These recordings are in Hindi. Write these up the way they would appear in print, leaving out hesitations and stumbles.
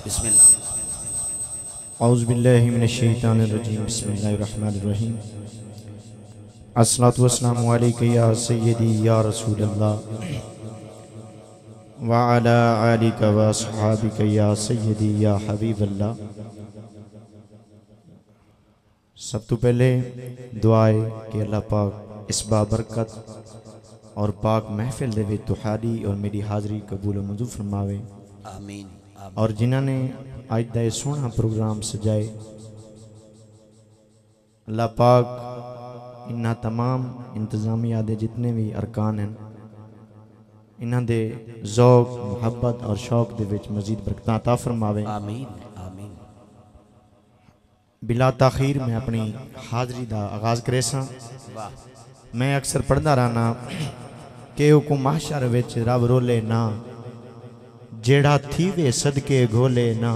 बिस्मिल्लाह। औज़ु बिल्लाहि मिनश्शैतानिर्रजीम। बिस्मिल्लाहिर्रहमानिर्रहीम। अस्सलातु वस्सलामु अलैका या सय्यदी या रसूलल्लाह व अला आलिका व अस्हाबिका या सय्यदी या हबीबल्लाह। सब तो पहले दुआ है कि अल्लाह पाक इस बाबरकत और पाक महफिल दे विच तुहाडी और मेरी हाज़री कबूल मंजूर फरमावे। आमीन। और जिन्होंने आज का सोहना प्रोग्राम सजाए अल्लाह पाक इन्ह तमाम इंतजामिया दे जितने भी अरकान हैं इन्हां दे ज़ौक मुहब्बत और शौक दे विच मजीद बरकत अता फरमावे। आमीन आमीन। बिला ताखीर मैं अपनी हाज़री का आगाज़ करे सा। मैं अक्सर पढ़ता रहना कि हुकुम महशर विच रब रोले ना जेड़ा थीवे सदके घोले ना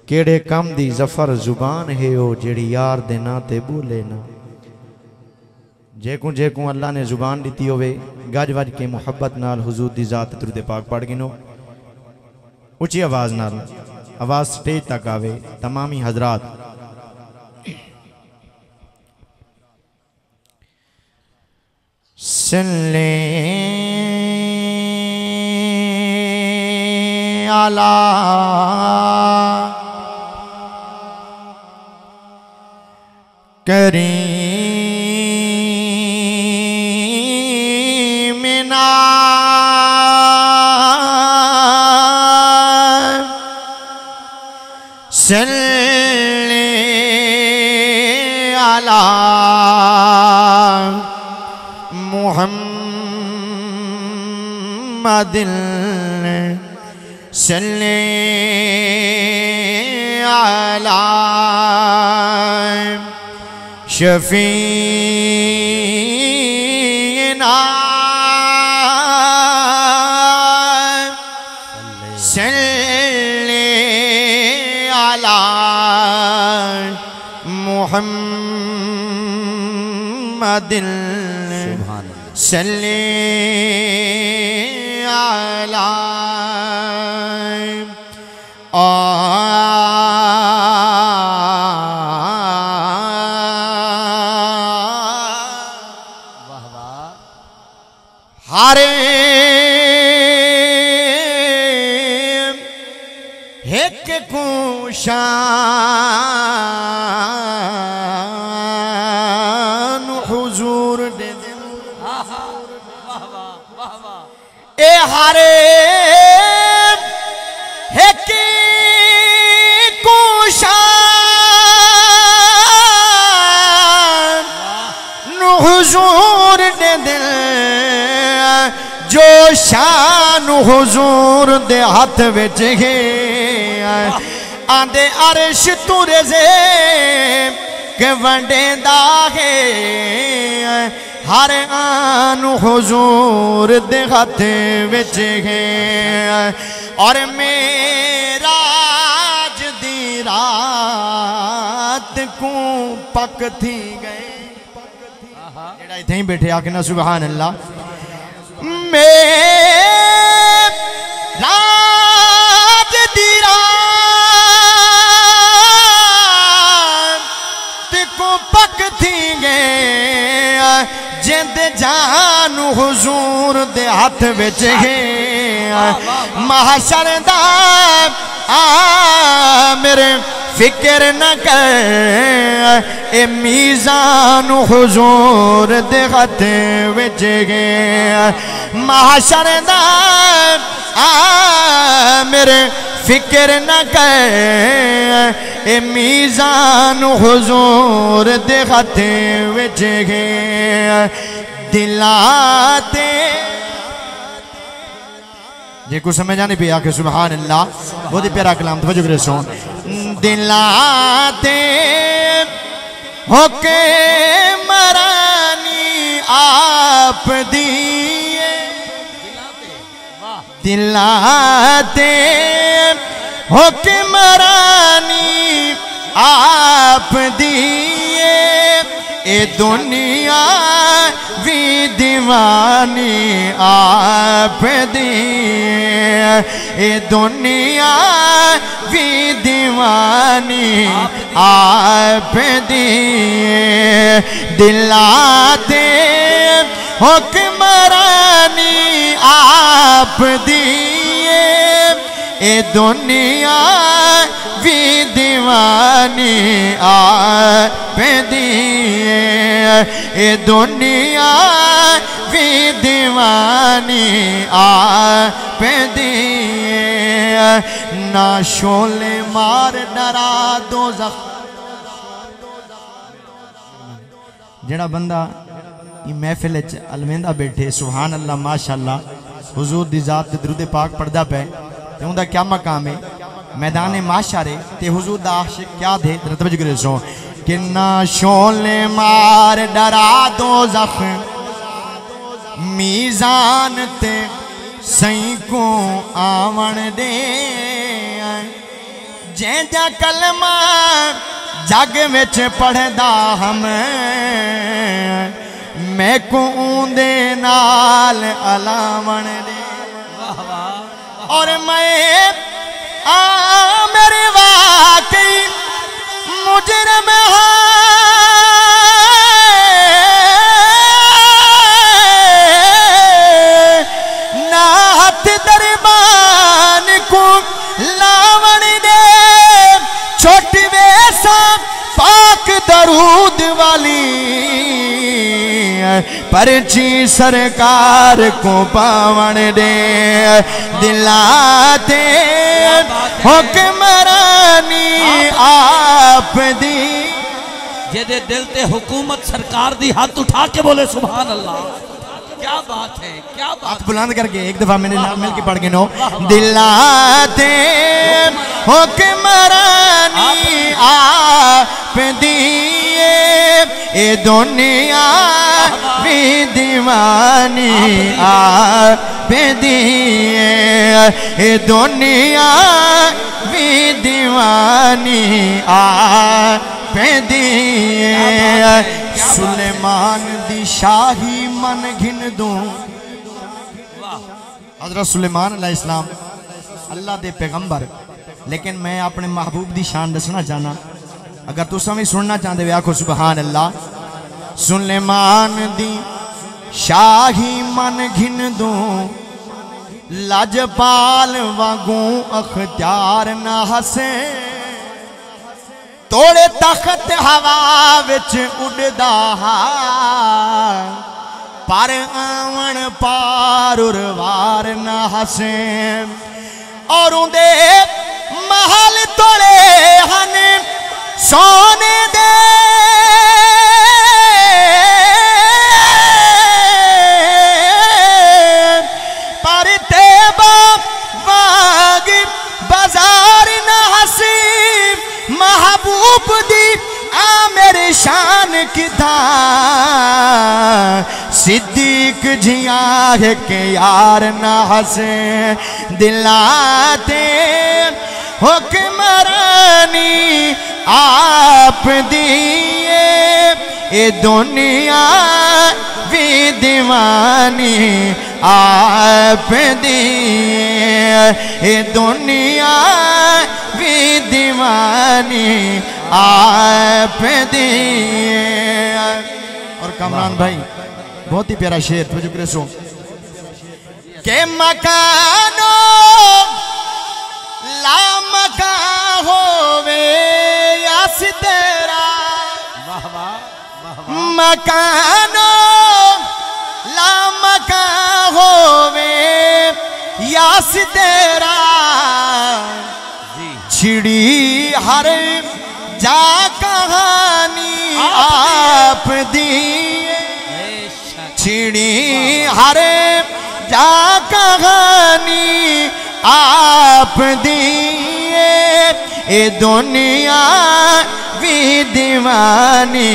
केड़े कम दी जफर जुबान है ओ जेड़ी यार दे ना ते बोले ना। जेकू जेकू अल्लाह ने जुबान दी होवे गज वज के मुहब्बत नाल हुजूर दी जात दुरूद पाक पढ़ गिनो उची आवाज नाल आवाज स्टेज तक आवे। तमामी हजरात सल्ले अला करीमिना सल्ले अला मुहम्मदिन सल्ले अला शफीना सल्ले अला मुहम्मदिन सल्ले अला हरे एक कुशान हुजूर दे ए हरे एक कुशान हुजूर दे दिल जो शान हुजूर दे हाथ विच है आंदे अरश तुरे से के वंडेंदा है हर आन हुजूर दे हाथ विच है। और मेरा दी रात को पक थी गए जेड़ा इथे ही बैठे आके ना सुभान अल्लाह। राज दी रात को पक थी गए जिंद जान हुजूर दे हाथ विच है महशर दा मेरे फिक्र न कर ए मीज़ान हुजूर दे हाथ विच गया महशर दा मेरे फिक्र न कर ए मीज़ान हुजूर दे हाथ विच गया दिलाते जे कुछ समझ आने पे आके सुभान अल्लाह बहुत ही प्यारा कलाम तवज्जो करे सुन। दिलाते होके मरानी आप दिए दिलाते होके मरानी आप दिए ए दुनिया भी दीवानी आप दी ए दुनिया दीवानी आप दिए दिलाते हुक्मरानी आप दिए ए दुनिया भी दीवानी आप दिए ए दुनिया भी दीवानी आप दिए ना शोले मार डरा दो जेड़ा बंदा ये महफिल अलवेंदा बैठे सुभान अल्लाह माशाअल्लाह हुजूर दी जात ते दरूद पाक पढ़दा पे ते उंदा क्या मकाम है मैदान माशारे ते हुजूर दा आशिक क्या थे तवज्जो करे सो कि ना शोले मार डरा दो जख्म मीजान ते सही को आवण दे जेंदा कलमा जग विच पढ़दा हम मैं को ऊंदे नाल अलावण दे और मैं मेरे वाकई मुजरम ना हथ दरबान को लावण दे छोटी वेसा पाक दरूद वाली परची सरकार को पावण दे दिलाते हुक्मरानी आप दी जेदे दिल ते हुकूमत सरकार दी हाथ उठा के बोले सुभान अल्लाह क्या बात है क्या बात हाथ बुलंद करके एक दफा मैंने नाम मिल के पढ़ के नो दिलाते हुक्मरानी आप दिए ए दुनिया भी दीवानी आप दिए ए दुनिया भी दीवानी आप दिए सुलेमान दी शाही मन घिन दूं हज़रत सुलेमान अलैहिस्सलाम अल्लाह दे पैगंबर लेकिन मैं अपने महबूब दी शान दसना चाहना अगर तुसा भी सुनना चाहते हो आखो सुभान अल्लाह सुलेमान दी शाही मन घिन दूं लजपाल वागू अख्तियार ना हसे तोड़े तख्त हवा विच उड़दा पर आवन पार उरवार ना हसे और उंदे महल तोड़े हन सोने दे पर तेबा बाग बाजार ना हसी महबूब दी आ मेरे शान किधा सिद्दीक जिया है के यार ना हसे दिलाते हुक्मरानी आप दिए ए दुनिया भी दीवानी आप दिए ए दुनिया भी दीवानी आप दिए। और कमरान भाई बहुत ही प्यारा शेर तुझे करे सो के मकानो ला मका होवे यास तेरा मकानो ला मका होवे यास तेरा छिड़ी हर जा कहानी आप दिए छिड़ी हर जा कहानी आप दिए ए दुनिया भी दीवानी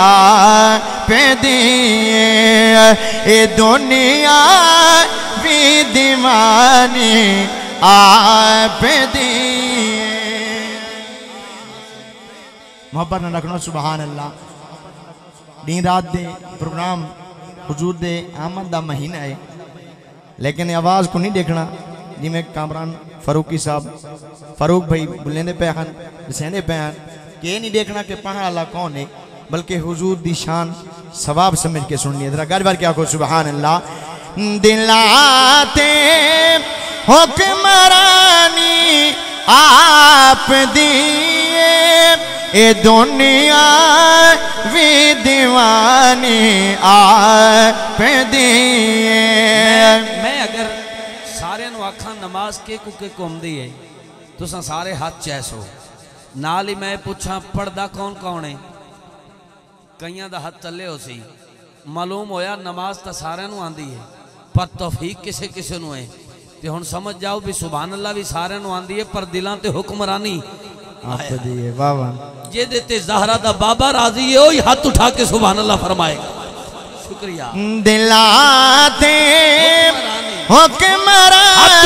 आप दिए ए दुनिया भी दीवानी आप दिए। मोहब्बत न रखना सुभान अल्लाह। दिन रात दे प्रोग्राम हुजूर दे आमद दा महीना है लेकिन आवाज़ को नहीं देखना जिमें कामरान फारूकी साहब फारूक भाई बुलेंदे पे हैं दसेंदे पे हैं कि ये नहीं देखना कि पहाड़ वाला कौन है बल्कि हुजूर दी शान सवाब समझ के सुननी है। जरा गल बार क्या को सुभान अल्लाह। दिलाते हुक्मरानी आप दिए ए दुनिया भी दीवानी आप दिए। मैं अगर सारे आखा नमाज के कुके घूमती है तुसा सारे हाथ चैसो नाल ही मैं पूछा पढ़दा कौन कौन है कईयां दा हाथ चले हो सी मालूम होया नमाज तो सारे आंदी है पर तौफीक किसे किसे नू है ते हुण समझ जाओ भी सुभान अल्लाह भी सारे आंदी है पर दिलां ते हुक्मरानी आप दिए वाह वाह। जे देते ज़हरा दा बाबा राजी है वही हाथ उठा के सुभान अल्लाह फरमाएगा। शुक्रिया। दिलाते हाथ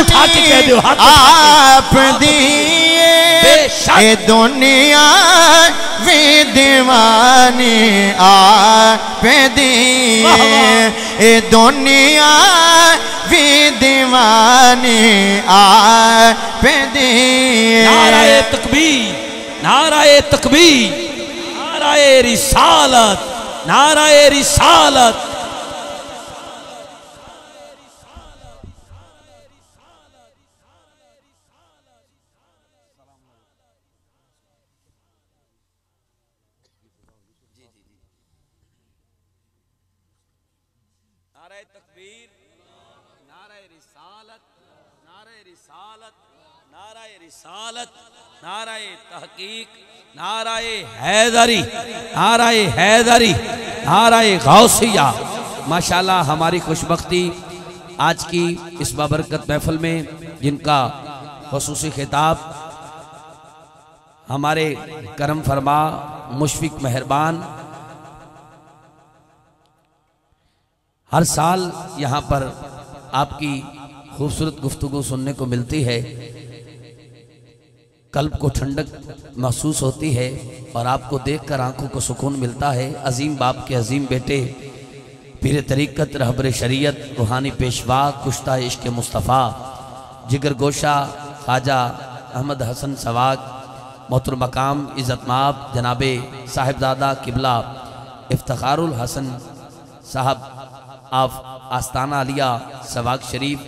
उठा के कह दो हाथ आप दिए ए दुनिया भी दीवानी आप दिए ए दुनिया भी दीवानी आप दिए। नाराए तकबीर नाराए तकबीर नाराए रिसालत नाराए रिसालत। नाराए तकबीर नाराए रिसालत नाराए रिसालत नाराए रिसालत नाराए तहकीक नाराए हैदरी नाराए हैदरी नाराए गौसिया। माशाल्लाह हमारी खुशबख्ती आज की इस बाबरकत महफिल में जिनका खुसूसी खिताब हमारे करम फरमा मुशफिक मेहरबान हर साल यहाँ पर आपकी खूबसूरत गुफ्तगू सुनने को मिलती है कल्ब को ठंडक महसूस होती है और आपको देखकर आंखों को सुकून मिलता है। अजीम बाप के अजीम बेटे पीर तरीक़त रहबर शरीयत रूहानी पेशवा कुश्ता इश्क मुस्तफ़ा जिगर गोशा ख्वाजा अहमद हसन सवाग मोहतरम मकाम इज़्ज़तमाब जनाबे साहिबजादा किबला इफ्तिखारुल हसन साहब आप आस्ताना आलिया सवाग शरीफ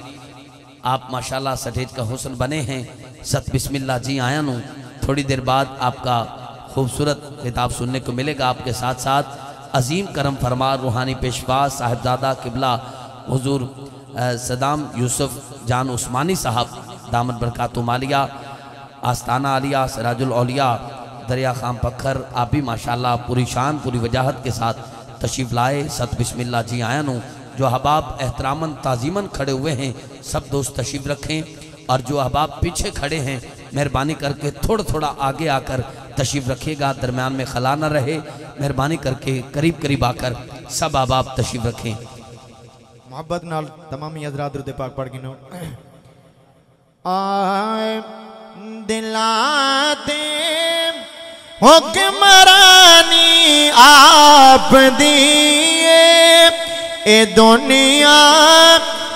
आप माशाल्लाह सटेज का हुस्न बने हैं। सत बिस्मिल्लाह जी आया नू थोड़ी देर बाद आपका खूबसूरत खिताब सुनने को मिलेगा। आपके साथ साथ अजीम करम फरमा रूहानी पेशवा साहिबजादा किबला हुजूर सदाम यूसुफ जान उस्मानी साहब दामद बरकातुहू मालिया आस्ताना आलिया सिराजुल औलिया दरिया खाम पखर आप भी माशाल्लाह पूरी शान पूरी वजाहत के साथ तशरीफ़ लाए। सत बिस्मिल्लाह जी आया नू जो अहबाब एहतरामन ताज़ीमन खड़े हुए हैं सब दोस्त तशरीफ़ रखें और जो अहबाब पीछे खड़े हैं मेहरबानी करके थोड़ा थोड़ा आगे आकर तशरीफ़ रखिएगा दरमियान में खला न रहे मेहरबानी करके करीब करीब आकर सब अहबाब तशरीफ़ रखें। मोहब्बत नाल तमामी हज़रात दुरूद पाक पढ़ गिनो। आए दिलाते हुक्मरानी आप दिए ए दुनिया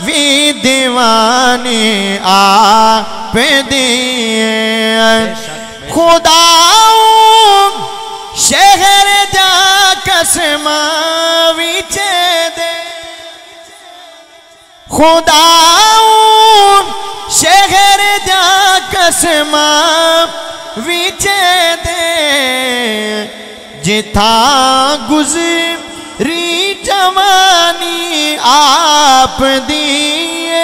भी दीवानी आप दिए। खुदा शहर जा कसमा विचे दे खुदा शहर जा कसमा विचे दे जिथा गुजरी जवानी आप दिए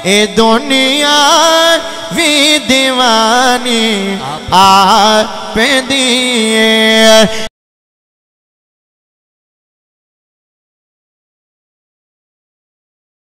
ए दुनिया भी दीवानी आप दिए।